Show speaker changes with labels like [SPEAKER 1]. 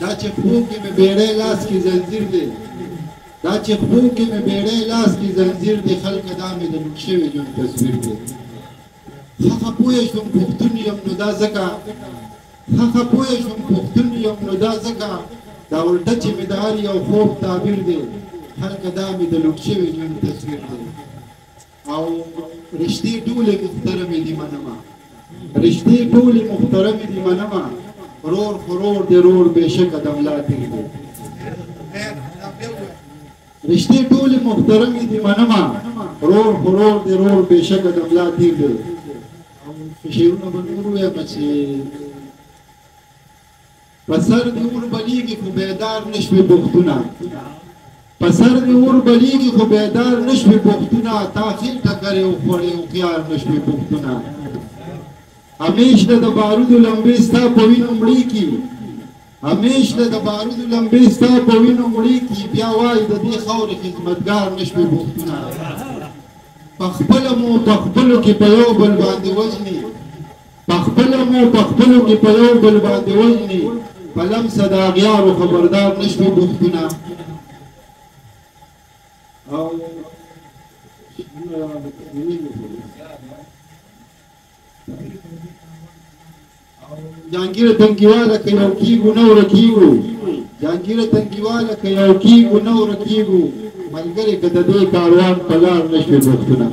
[SPEAKER 1] دا چې خوب کې مې بیړۍ لاس کې زنځیر دی دا چې خوب کې مې بیړۍ لاس کې زنځیر دی خلکه دا مې د لوټ شوي ژوند تصویر دی هغه پوه شوم پښتون یم نو دا ځکه هغه پوه شوم پښتون یم نو دا ځکه دا الټه چې مې د هر یو خوب تعبیر دی هلکه دا مې د لوټ شوي ژوند تصویر دی او رشتې ټولې محترمې دي منمه رشتې ټولې محترمې دي منمه رور خرور دی رور بېشکه د ملا تیر دی رشتې ټولې محترمې دي منمه رور خرور دی رور بېشکه د ملا تیر دی شعرونه به نور ووایم چې په سر دې اور بلیږي خو بیدار نه شوې پښتونه په سر دې اور بلیږي خو بیدار نه شوې پښتونه تا خېل ټکرې وخوړې هوښیار نه شوې پښتونه همیش د بارودو لمبې ستا په وینو مړې کي همیش د بارودو لمبې ستا په وینو مړې کي بیا وایي د دې خاورې خدمتګار نه شوې پښتونه پخپله مو پخپلو کې په یو بل باندې وژني پخپله مو پخپلو کې په یو بل باندې وژني په لمسه د اغیارو خبردار نه شوې پښتونه او جانګیره تنګیواله که یو کېږو نه ورکېږو جانګیره تنګیواله که یو کېږو نه ورکېږو ملګرې که د دې کاروان په لار نه شوې پښتونه